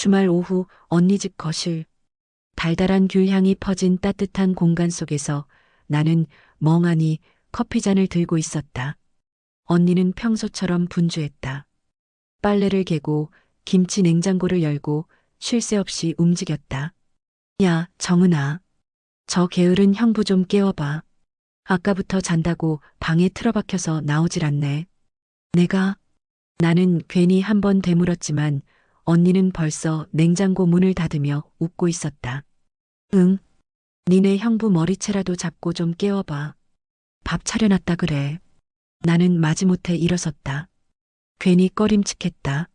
주말 오후 언니 집 거실. 달달한 귤 향이 퍼진 따뜻한 공간 속에서 나는 멍하니 커피잔을 들고 있었다. 언니는 평소처럼 분주했다. 빨래를 개고 김치 냉장고를 열고 쉴 새 없이 움직였다. 야, 정은아. 저 게으른 형부 좀 깨워봐. 아까부터 잔다고 방에 틀어박혀서 나오질 않네. 나는 괜히 한 번 되물었지만 언니는 벌써 냉장고 문을 닫으며 웃고 있었다. 응, 니네 형부 머리채라도 잡고 좀 깨워봐. 밥 차려놨다 그래. 나는 마지못해 일어섰다. 괜히 꺼림칙했다.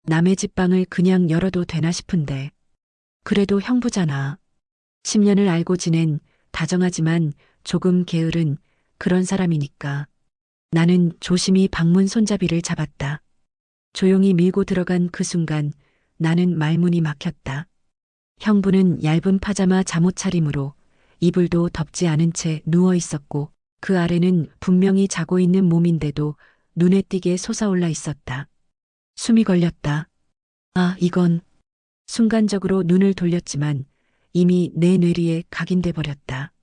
남의 집 방을 그냥 열어도 되나 싶은데. 그래도 형부잖아. 10년을 알고 지낸 다정하지만 조금 게으른 그런 사람이니까. 나는 조심히 방문 손잡이를 잡았다. 조용히 밀고 들어간 그 순간 나는 말문이 막혔다. 형부는 얇은 파자마 잠옷 차림으로 이불도 덮지 않은 채 누워 있었고 그 아래는 분명히 자고 있는 몸인데도 눈에 띄게 솟아올라 있었다. 숨이 걸렸다. 아, 이건. 순간적으로 눈을 돌렸지만 이미 내 뇌리에 각인돼 버렸다.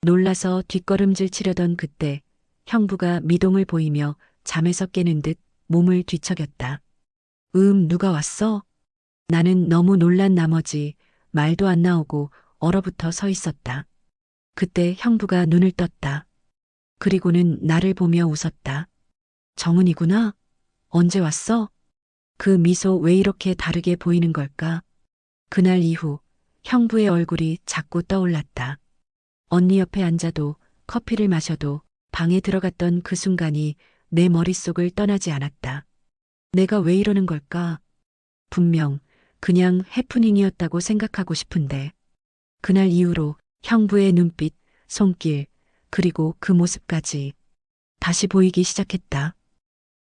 놀라서 뒷걸음질 치려던 그때 형부가 미동을 보이며 잠에서 깨는 듯 몸을 뒤척였다. 누가 왔어? 나는 너무 놀란 나머지 말도 안 나오고 얼어붙어 서 있었다. 그때 형부가 눈을 떴다. 그리고는 나를 보며 웃었다. 정은이구나? 언제 왔어? 그 미소 왜 이렇게 다르게 보이는 걸까? 그날 이후 형부의 얼굴이 자꾸 떠올랐다. 언니 옆에 앉아도 커피를 마셔도 방에 들어갔던 그 순간이 내 머릿속을 떠나지 않았다. 내가 왜 이러는 걸까? 분명 그냥 해프닝이었다고 생각하고 싶은데 그날 이후로 형부의 눈빛, 손길, 그리고 그 모습까지 다시 보이기 시작했다.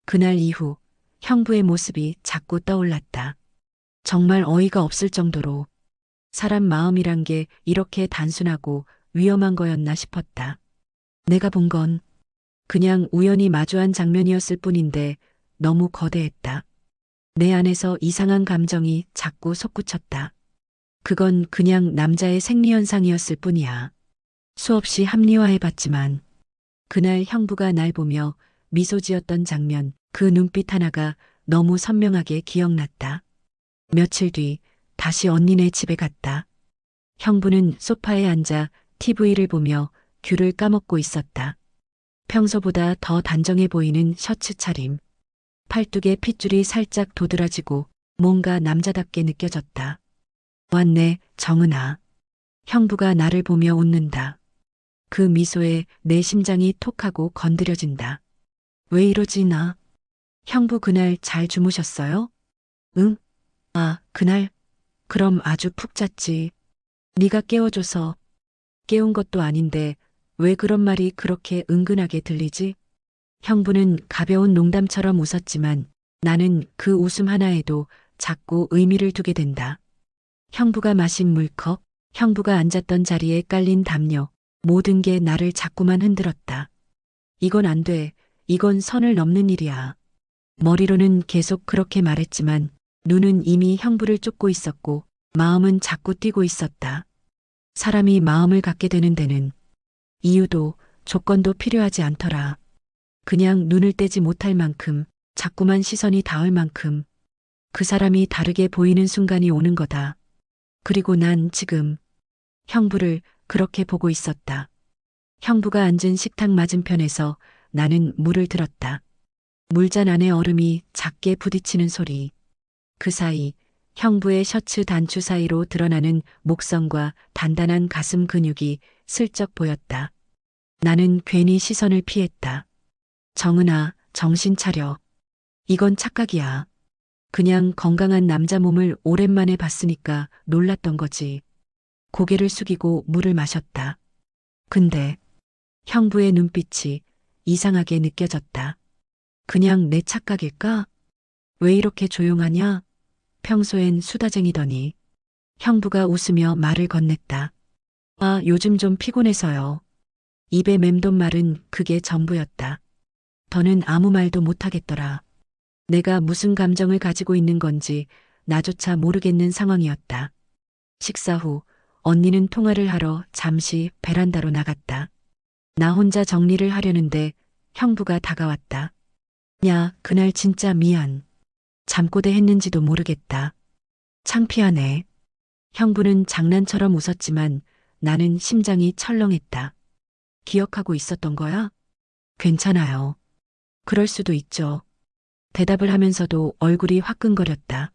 그날 이후 형부의 모습이 자꾸 떠올랐다. 정말 어이가 없을 정도로 사람 마음이란 게 이렇게 단순하고 위험한 거였나 싶었다. 내가 본 건 그냥 우연히 마주한 장면이었을 뿐인데 너무 거대했다. 내 안에서 이상한 감정이 자꾸 솟구쳤다. 그건 그냥 남자의 생리현상이었을 뿐이야. 수없이 합리화해봤지만 그날 형부가 날 보며 미소 지었던 장면, 그 눈빛 하나가 너무 선명하게 기억났다. 며칠 뒤 다시 언니네 집에 갔다. 형부는 소파에 앉아 TV를 보며 귤을 까먹고 있었다. 평소보다 더 단정해 보이는 셔츠 차림. 팔뚝에 핏줄이 살짝 도드라지고 뭔가 남자답게 느껴졌다. 왔네, 정은아. 형부가 나를 보며 웃는다. 그 미소에 내 심장이 톡하고 건드려진다. 왜 이러지 나? 형부 그날 잘 주무셨어요? 응? 아, 그날? 그럼 아주 푹 잤지. 네가 깨워줘서. 깨운 것도 아닌데 왜 그런 말이 그렇게 은근하게 들리지? 형부는 가벼운 농담처럼 웃었지만 나는 그 웃음 하나에도 자꾸 의미를 두게 된다. 형부가 마신 물컵, 형부가 앉았던 자리에 깔린 담요, 모든 게 나를 자꾸만 흔들었다. 이건 안 돼. 이건 선을 넘는 일이야. 머리로는 계속 그렇게 말했지만 눈은 이미 형부를 쫓고 있었고 마음은 자꾸 뛰고 있었다. 사람이 마음을 갖게 되는 데는 이유도 조건도 필요하지 않더라. 그냥 눈을 떼지 못할 만큼, 자꾸만 시선이 닿을 만큼 그 사람이 다르게 보이는 순간이 오는 거다. 그리고 난 지금 형부를 그렇게 보고 있었다. 형부가 앉은 식탁 맞은편에서 나는 물을 들었다. 물잔 안에 얼음이 작게 부딪히는 소리. 그 사이 형부의 셔츠 단추 사이로 드러나는 목선과 단단한 가슴 근육이 슬쩍 보였다. 나는 괜히 시선을 피했다. 정은아, 정신 차려. 이건 착각이야. 그냥 건강한 남자 몸을 오랜만에 봤으니까 놀랐던 거지. 고개를 숙이고 물을 마셨다. 근데 형부의 눈빛이 이상하게 느껴졌다. 그냥 내 착각일까? 왜 이렇게 조용하냐? 평소엔 수다쟁이더니. 형부가 웃으며 말을 건넸다. 아, 요즘 좀 피곤해서요. 입에 맴돈 말은 그게 전부였다. 더는 아무 말도 못하겠더라. 내가 무슨 감정을 가지고 있는 건지 나조차 모르겠는 상황이었다. 식사 후 언니는 통화를 하러 잠시 베란다로 나갔다. 나 혼자 정리를 하려는데 형부가 다가왔다. 야, 그날 진짜 미안. 잠꼬대 했는지도 모르겠다. 창피하네. 형부는 장난처럼 웃었지만 나는 심장이 철렁했다. 기억하고 있었던 거야? 괜찮아요. 그럴 수도 있죠. 대답을 하면서도 얼굴이 화끈거렸다.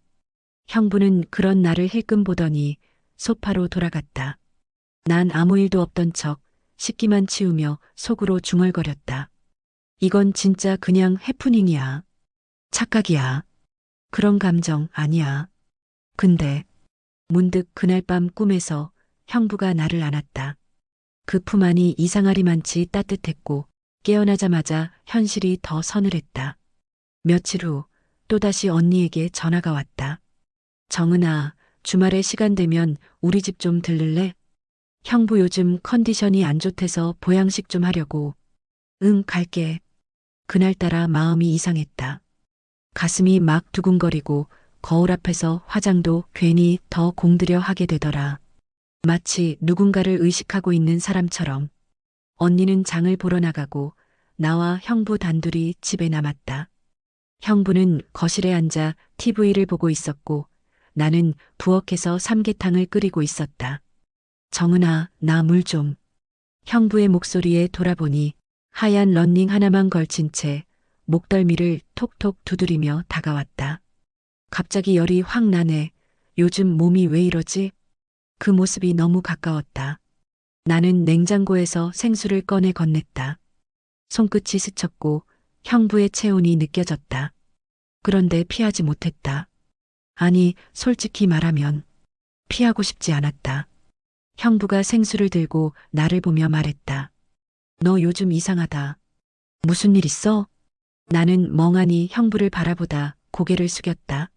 형부는 그런 나를 힐끔 보더니 소파로 돌아갔다. 난 아무 일도 없던 척 식기만 치우며 속으로 중얼거렸다. 이건 진짜 그냥 해프닝이야. 착각이야. 그런 감정 아니야. 근데 문득 그날 밤 꿈에서 형부가 나를 안았다. 그 품 안이 이상하리만치 따뜻했고 깨어나자마자 현실이 더 서늘했다. 며칠 후 또다시 언니에게 전화가 왔다. 정은아, 주말에 시간 되면 우리 집 좀 들를래? 형부 요즘 컨디션이 안 좋대서 보양식 좀 하려고. 응, 갈게. 그날따라 마음이 이상했다. 가슴이 막 두근거리고 거울 앞에서 화장도 괜히 더 공들여 하게 되더라. 마치 누군가를 의식하고 있는 사람처럼. 언니는 장을 보러 나가고 나와 형부 단둘이 집에 남았다. 형부는 거실에 앉아 TV를 보고 있었고 나는 부엌에서 삼계탕을 끓이고 있었다. 정은아, 나 물 좀. 형부의 목소리에 돌아보니 하얀 런닝 하나만 걸친 채 목덜미를 톡톡 두드리며 다가왔다. 갑자기 열이 확 나네. 요즘 몸이 왜 이러지? 그 모습이 너무 가까웠다. 나는 냉장고에서 생수를 꺼내 건넸다. 손끝이 스쳤고 형부의 체온이 느껴졌다. 그런데 피하지 못했다. 아니, 솔직히 말하면 피하고 싶지 않았다. 형부가 생수를 들고 나를 보며 말했다. 너 요즘 이상하다. 무슨 일 있어? 나는 멍하니 형부를 바라보다 고개를 숙였다.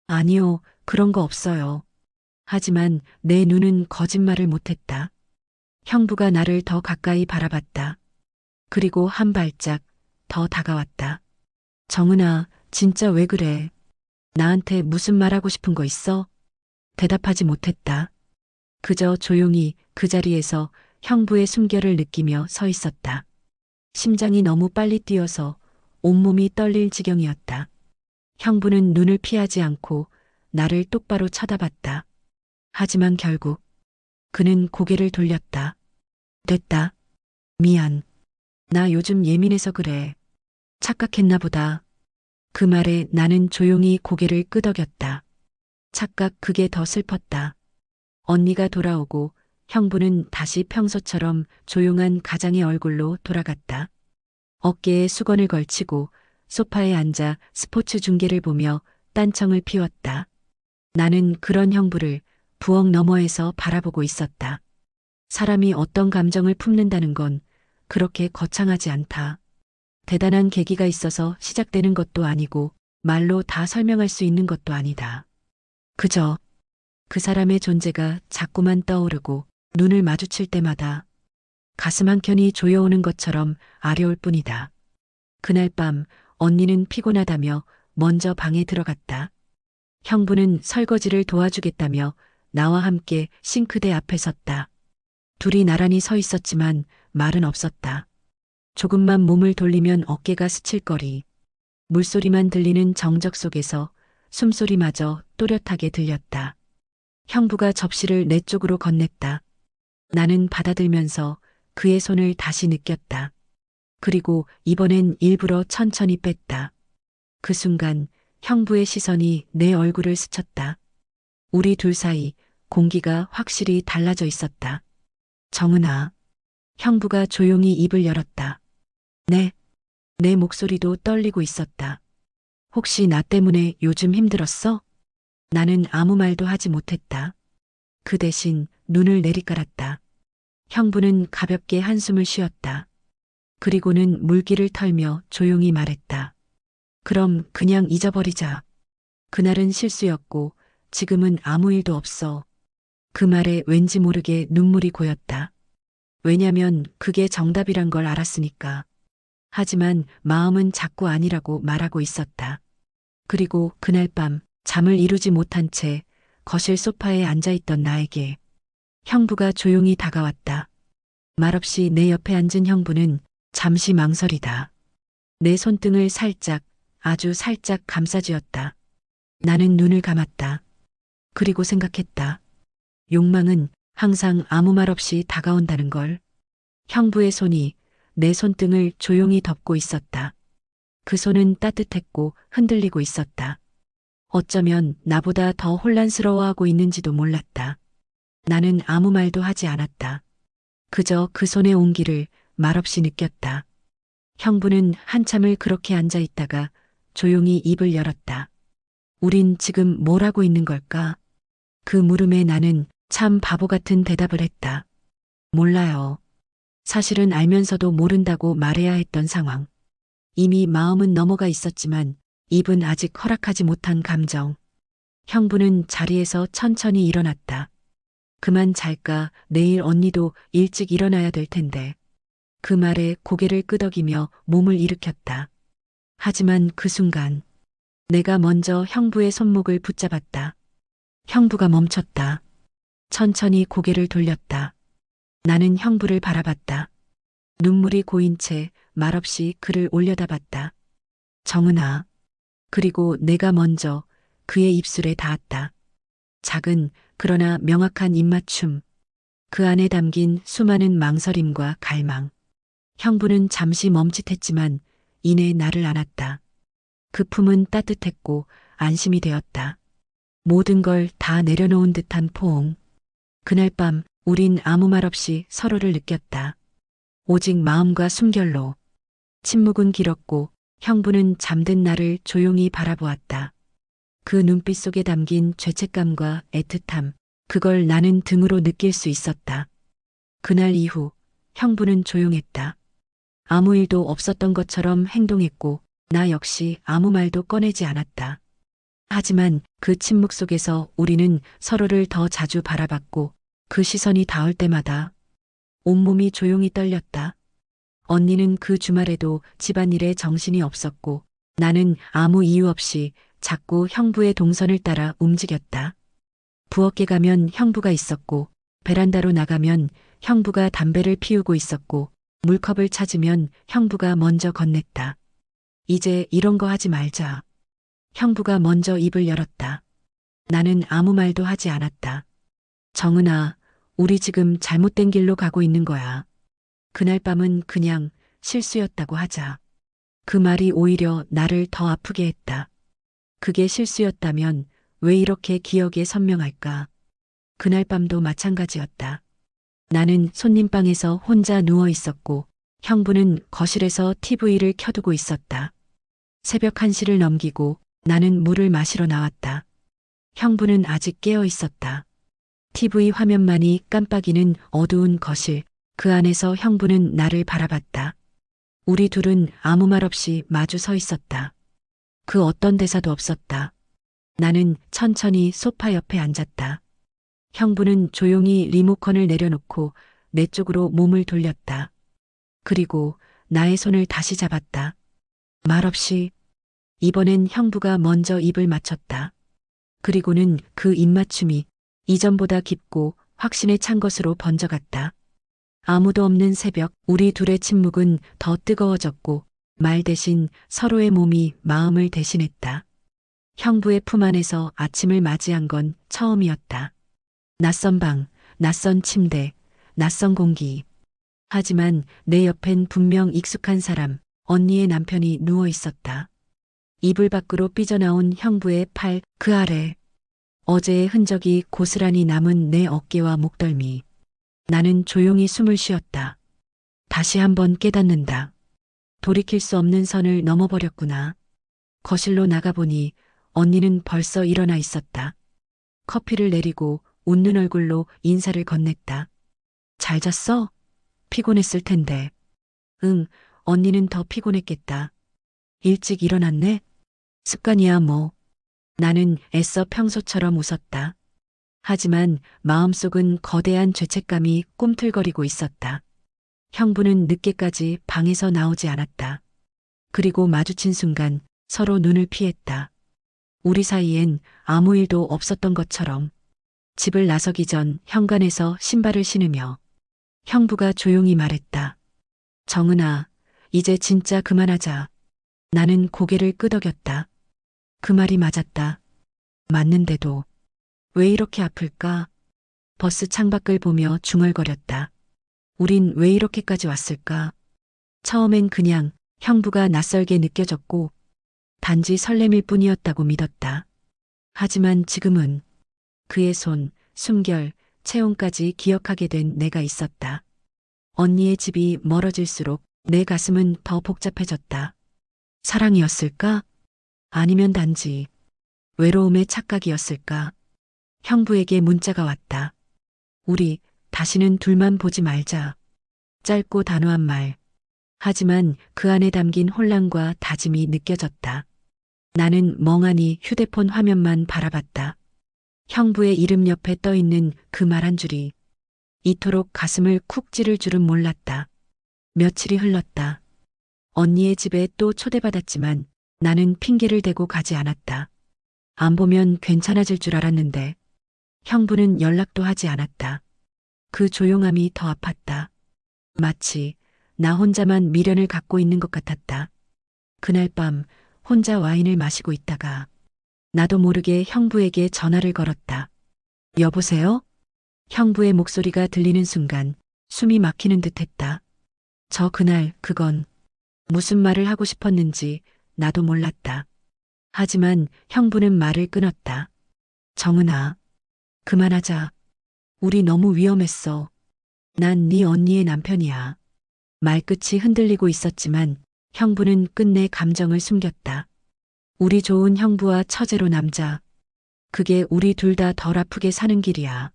아니요, 그런 거 없어요. 하지만 내 눈은 거짓말을 못했다. 형부가 나를 더 가까이 바라봤다. 그리고 한 발짝 더 다가왔다. 정은아, 진짜 왜 그래? 나한테 무슨 말하고 싶은 거 있어? 대답하지 못했다. 그저 조용히 그 자리에서 형부의 숨결을 느끼며 서 있었다. 심장이 너무 빨리 뛰어서 온몸이 떨릴 지경이었다. 형부는 눈을 피하지 않고 나를 똑바로 쳐다봤다. 하지만 결국 그는 고개를 돌렸다. 됐다. 미안. 나 요즘 예민해서 그래. 착각했나 보다. 그 말에 나는 조용히 고개를 끄덕였다. 착각 그게 더 슬펐다. 언니가 돌아오고 형부는 다시 평소처럼 조용한 가장의 얼굴로 돌아갔다. 어깨에 수건을 걸치고 소파에 앉아 스포츠 중계를 보며 딴청을 피웠다. 나는 그런 형부를 부엌 너머에서 바라보고 있었다. 사람이 어떤 감정을 품는다는 건 그렇게 거창하지 않다. 대단한 계기가 있어서 시작되는 것도 아니고 말로 다 설명할 수 있는 것도 아니다. 그저 그 사람의 존재가 자꾸만 떠오르고 눈을 마주칠 때마다 가슴 한켠이 조여오는 것처럼 아려울 뿐이다. 그날 밤 언니는 피곤하다며 먼저 방에 들어갔다. 형부는 설거지를 도와주겠다며 나와 함께 싱크대 앞에 섰다. 둘이 나란히 서 있었지만 말은 없었다. 조금만 몸을 돌리면 어깨가 스칠 거리. 물소리만 들리는 정적 속에서 숨소리마저 또렷하게 들렸다. 형부가 접시를 내 쪽으로 건넸다. 나는 받아들면서 그의 손을 다시 느꼈다. 그리고 이번엔 일부러 천천히 뺐다. 그 순간 형부의 시선이 내 얼굴을 스쳤다. 우리 둘 사이 공기가 확실히 달라져 있었다. 정은아. 형부가 조용히 입을 열었다. 네. 내 목소리도 떨리고 있었다. 혹시 나 때문에 요즘 힘들었어? 나는 아무 말도 하지 못했다. 그 대신 눈을 내리깔았다. 형부는 가볍게 한숨을 쉬었다. 그리고는 물기를 털며 조용히 말했다. 그럼 그냥 잊어버리자. 그날은 실수였고 지금은 아무 일도 없어. 그 말에 왠지 모르게 눈물이 고였다. 왜냐면 그게 정답이란 걸 알았으니까. 하지만 마음은 자꾸 아니라고 말하고 있었다. 그리고 그날 밤 잠을 이루지 못한 채 거실 소파에 앉아있던 나에게 형부가 조용히 다가왔다. 말없이 내 옆에 앉은 형부는 잠시 망설이다. 내 손등을 살짝, 아주 살짝 감싸쥐었다. 나는 눈을 감았다. 그리고 생각했다. 욕망은 항상 아무 말 없이 다가온다는 걸. 형부의 손이 내 손등을 조용히 덮고 있었다. 그 손은 따뜻했고 흔들리고 있었다. 어쩌면 나보다 더 혼란스러워하고 있는지도 몰랐다. 나는 아무 말도 하지 않았다. 그저 그 손의 온기를 말없이 느꼈다. 형부는 한참을 그렇게 앉아 있다가 조용히 입을 열었다. 우린 지금 뭘 하고 있는 걸까? 그 물음에 나는 참 바보 같은 대답을 했다. 몰라요. 사실은 알면서도 모른다고 말해야 했던 상황. 이미 마음은 넘어가 있었지만 입은 아직 허락하지 못한 감정. 형부는 자리에서 천천히 일어났다. 그만 잘까? 내일 언니도 일찍 일어나야 될 텐데. 그 말에 고개를 끄덕이며 몸을 일으켰다. 하지만 그 순간 내가 먼저 형부의 손목을 붙잡았다. 형부가 멈췄다. 천천히 고개를 돌렸다. 나는 형부를 바라봤다. 눈물이 고인 채 말없이 그를 올려다봤다. 정은아. 그리고 내가 먼저 그의 입술에 닿았다. 작은 그러나 명확한 입맞춤. 그 안에 담긴 수많은 망설임과 갈망. 형부는 잠시 멈칫했지만 이내 나를 안았다. 그 품은 따뜻했고 안심이 되었다. 모든 걸 다 내려놓은 듯한 포옹. 그날 밤 우린 아무 말 없이 서로를 느꼈다. 오직 마음과 숨결로. 침묵은 길었고 형부는 잠든 나를 조용히 바라보았다. 그 눈빛 속에 담긴 죄책감과 애틋함, 그걸 나는 등으로 느낄 수 있었다. 그날 이후 형부는 조용했다. 아무 일도 없었던 것처럼 행동했고 나 역시 아무 말도 꺼내지 않았다. 하지만 그 침묵 속에서 우리는 서로를 더 자주 바라봤고 그 시선이 닿을 때마다 온몸이 조용히 떨렸다. 언니는 그 주말에도 집안일에 정신이 없었고 나는 아무 이유 없이 자꾸 형부의 동선을 따라 움직였다. 부엌에 가면 형부가 있었고 베란다로 나가면 형부가 담배를 피우고 있었고 물컵을 찾으면 형부가 먼저 건넸다. 이제 이런 거 하지 말자. 형부가 먼저 입을 열었다. 나는 아무 말도 하지 않았다. 정은아, 우리 지금 잘못된 길로 가고 있는 거야. 그날 밤은 그냥 실수였다고 하자. 그 말이 오히려 나를 더 아프게 했다. 그게 실수였다면 왜 이렇게 기억에 선명할까? 그날 밤도 마찬가지였다. 나는 손님방에서 혼자 누워 있었고 형부는 거실에서 TV를 켜두고 있었다. 새벽 1시를 넘기고 나는 물을 마시러 나왔다. 형부는 아직 깨어 있었다. TV 화면만이 깜빡이는 어두운 거실, 그 안에서 형부는 나를 바라봤다. 우리 둘은 아무 말 없이 마주 서 있었다. 그 어떤 대사도 없었다. 나는 천천히 소파 옆에 앉았다. 형부는 조용히 리모컨을 내려놓고 내 쪽으로 몸을 돌렸다. 그리고 나의 손을 다시 잡았다. 말없이. 이번엔 형부가 먼저 입을 맞췄다. 그리고는 그 입맞춤이 이전보다 깊고 확신에 찬 것으로 번져갔다. 아무도 없는 새벽, 우리 둘의 침묵은 더 뜨거워졌고 말 대신 서로의 몸이 마음을 대신했다. 형부의 품 안에서 아침을 맞이한 건 처음이었다. 낯선 방, 낯선 침대, 낯선 공기. 하지만 내 옆엔 분명 익숙한 사람, 언니의 남편이 누워 있었다. 이불 밖으로 삐져나온 형부의 팔, 그 아래. 어제의 흔적이 고스란히 남은 내 어깨와 목덜미. 나는 조용히 숨을 쉬었다. 다시 한번 깨닫는다. 돌이킬 수 없는 선을 넘어버렸구나. 거실로 나가보니 언니는 벌써 일어나 있었다. 커피를 내리고 웃는 얼굴로 인사를 건넸다. 잘 잤어? 피곤했을 텐데. 응, 언니는 더 피곤했겠다. 일찍 일어났네? 습관이야 뭐. 나는 애써 평소처럼 웃었다. 하지만 마음속은 거대한 죄책감이 꿈틀거리고 있었다. 형부는 늦게까지 방에서 나오지 않았다. 그리고 마주친 순간 서로 눈을 피했다. 우리 사이엔 아무 일도 없었던 것처럼. 집을 나서기 전 현관에서 신발을 신으며 형부가 조용히 말했다. 정은아, 이제 진짜 그만하자. 나는 고개를 끄덕였다. 그 말이 맞았다. 맞는데도 왜 이렇게 아플까? 버스 창밖을 보며 중얼거렸다. 우린 왜 이렇게까지 왔을까? 처음엔 그냥 형부가 낯설게 느껴졌고 단지 설렘일 뿐이었다고 믿었다. 하지만 지금은 그의 손, 숨결, 체온까지 기억하게 된 내가 있었다. 언니의 집이 멀어질수록 내 가슴은 더 복잡해졌다. 사랑이었을까? 아니면 단지 외로움의 착각이었을까? 형부에게 문자가 왔다. 우리 다시는 둘만 보지 말자. 짧고 단호한 말. 하지만 그 안에 담긴 혼란과 다짐이 느껴졌다. 나는 멍하니 휴대폰 화면만 바라봤다. 형부의 이름 옆에 떠 있는 그 말 한 줄이 이토록 가슴을 쿡 찌를 줄은 몰랐다. 며칠이 흘렀다. 언니의 집에 또 초대받았지만 나는 핑계를 대고 가지 않았다. 안 보면 괜찮아질 줄 알았는데 형부는 연락도 하지 않았다. 그 조용함이 더 아팠다. 마치 나 혼자만 미련을 갖고 있는 것 같았다. 그날 밤 혼자 와인을 마시고 있다가 나도 모르게 형부에게 전화를 걸었다. 여보세요? 형부의 목소리가 들리는 순간 숨이 막히는 듯 했다. 그날 그건 무슨 말을 하고 싶었는지 나도 몰랐다. 하지만 형부는 말을 끊었다. 정은아, 그만하자. 우리 너무 위험했어. 난 네 언니의 남편이야. 말끝이 흔들리고 있었지만 형부는 끝내 감정을 숨겼다. 우리 좋은 형부와 처제로 남자. 그게 우리 둘 다 덜 아프게 사는 길이야.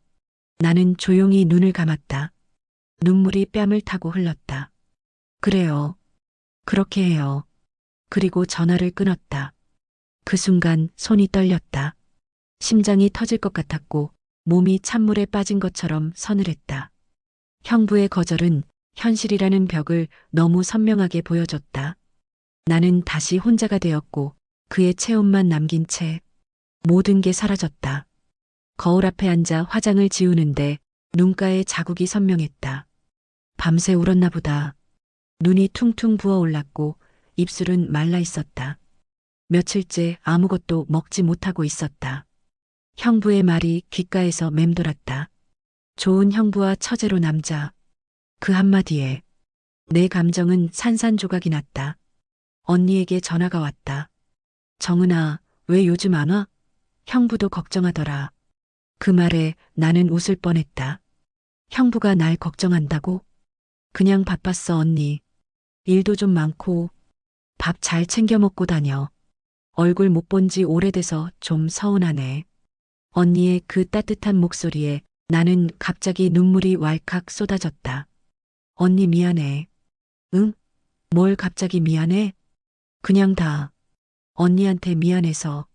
나는 조용히 눈을 감았다. 눈물이 뺨을 타고 흘렀다. 그래요. 그렇게 해요. 그리고 전화를 끊었다. 그 순간 손이 떨렸다. 심장이 터질 것 같았고 몸이 찬물에 빠진 것처럼 서늘했다. 형부의 거절은 현실이라는 벽을 너무 선명하게 보여줬다. 나는 다시 혼자가 되었고 그의 체온만 남긴 채 모든 게 사라졌다. 거울 앞에 앉아 화장을 지우는데 눈가에 자국이 선명했다. 밤새 울었나 보다. 눈이 퉁퉁 부어올랐고 입술은 말라 있었다. 며칠째 아무것도 먹지 못하고 있었다. 형부의 말이 귓가에서 맴돌았다. 좋은 형부와 처제로 남자. 그 한마디에 내 감정은 산산조각이 났다. 언니에게 전화가 왔다. 정은아, 왜 요즘 안 와? 형부도 걱정하더라. 그 말에 나는 웃을 뻔했다. 형부가 날 걱정한다고? 그냥 바빴어, 언니. 일도 좀 많고 밥 잘 챙겨 먹고 다녀. 얼굴 못 본지 오래돼서 좀 서운하네. 언니의 그 따뜻한 목소리에 나는 갑자기 눈물이 왈칵 쏟아졌다. 언니 미안해. 응? 뭘 갑자기 미안해? 그냥 다. 언니한테 미안해서.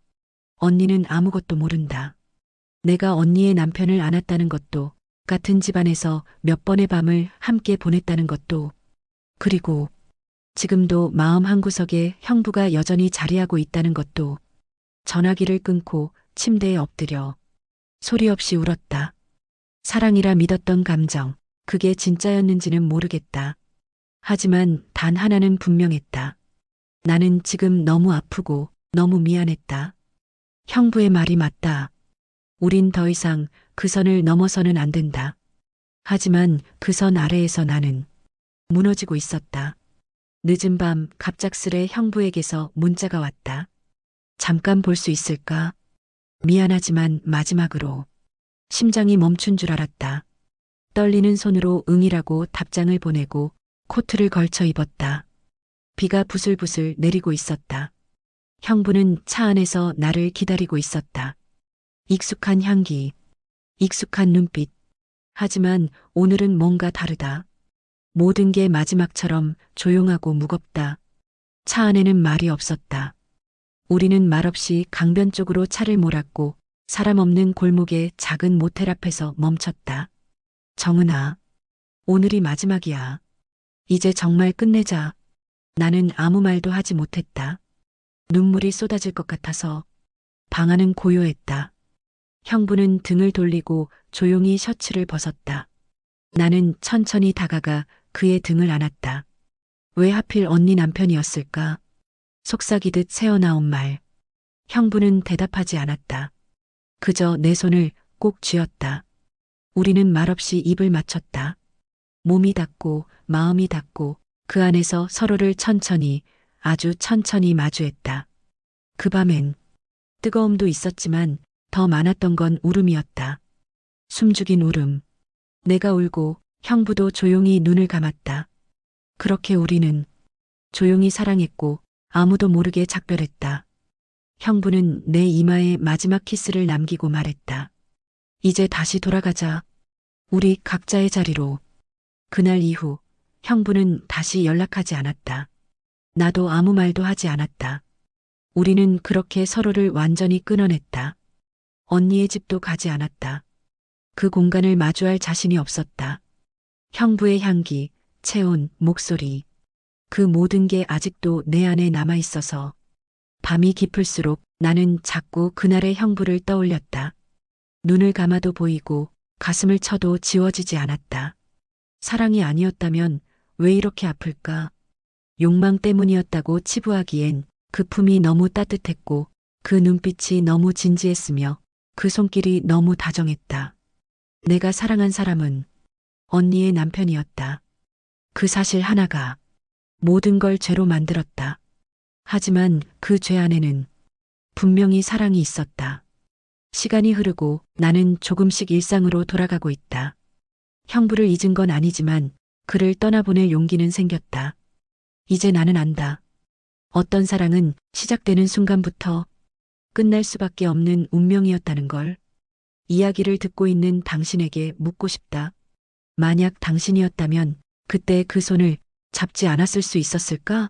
언니는 아무것도 모른다. 내가 언니의 남편을 안았다는 것도, 같은 집안에서 몇 번의 밤을 함께 보냈다는 것도, 그리고 지금도 마음 한구석에 형부가 여전히 자리하고 있다는 것도. 전화기를 끊고 침대에 엎드려 소리 없이 울었다. 사랑이라 믿었던 감정, 그게 진짜였는지는 모르겠다. 하지만 단 하나는 분명했다. 나는 지금 너무 아프고 너무 미안했다. 형부의 말이 맞다. 우린 더 이상 그 선을 넘어서는 안 된다. 하지만 그 선 아래에서 나는 무너지고 있었다. 늦은 밤 갑작스레 형부에게서 문자가 왔다. 잠깐 볼 수 있을까? 미안하지만 마지막으로. 심장이 멈춘 줄 알았다. 떨리는 손으로 응이라고 답장을 보내고 코트를 걸쳐 입었다. 비가 부슬부슬 내리고 있었다. 형부는 차 안에서 나를 기다리고 있었다. 익숙한 향기, 익숙한 눈빛. 하지만 오늘은 뭔가 다르다. 모든 게 마지막처럼 조용하고 무겁다. 차 안에는 말이 없었다. 우리는 말없이 강변 쪽으로 차를 몰았고 사람 없는 골목의 작은 모텔 앞에서 멈췄다. 정은아, 오늘이 마지막이야. 이제 정말 끝내자. 나는 아무 말도 하지 못했다. 눈물이 쏟아질 것 같아서. 방 안은 고요했다. 형부는 등을 돌리고 조용히 셔츠를 벗었다. 나는 천천히 다가가 그의 등을 안았다. 왜 하필 언니 남편이었을까? 속삭이듯 새어나온 말. 형부는 대답하지 않았다. 그저 내 손을 꼭 쥐었다. 우리는 말없이 입을 맞췄다. 몸이 닿고 마음이 닿고 그 안에서 서로를 천천히, 아주 천천히 마주했다. 그 밤엔 뜨거움도 있었지만 더 많았던 건 울음이었다. 숨죽인 울음. 내가 울고 형부도 조용히 눈을 감았다. 그렇게 우리는 조용히 사랑했고 아무도 모르게 작별했다. 형부는 내 이마에 마지막 키스를 남기고 말했다. 이제 다시 돌아가자. 우리 각자의 자리로. 그날 이후 형부는 다시 연락하지 않았다. 나도 아무 말도 하지 않았다. 우리는 그렇게 서로를 완전히 끊어냈다. 언니의 집도 가지 않았다. 그 공간을 마주할 자신이 없었다. 형부의 향기, 체온, 목소리. 그 모든 게 아직도 내 안에 남아 있어서 밤이 깊을수록 나는 자꾸 그날의 형부를 떠올렸다. 눈을 감아도 보이고 가슴을 쳐도 지워지지 않았다. 사랑이 아니었다면 왜 이렇게 아플까? 욕망 때문이었다고 치부하기엔 그 품이 너무 따뜻했고 그 눈빛이 너무 진지했으며 그 손길이 너무 다정했다. 내가 사랑한 사람은 언니의 남편이었다. 그 사실 하나가 모든 걸 죄로 만들었다. 하지만 그 죄 안에는 분명히 사랑이 있었다. 시간이 흐르고 나는 조금씩 일상으로 돌아가고 있다. 형부를 잊은 건 아니지만 그를 떠나보낼 용기는 생겼다. 이제 나는 안다. 어떤 사랑은 시작되는 순간부터 끝날 수밖에 없는 운명이었다는 걸. 이야기를 듣고 있는 당신에게 묻고 싶다. 만약 당신이었다면 그때 그 손을 잡지 않았을 수 있었을까?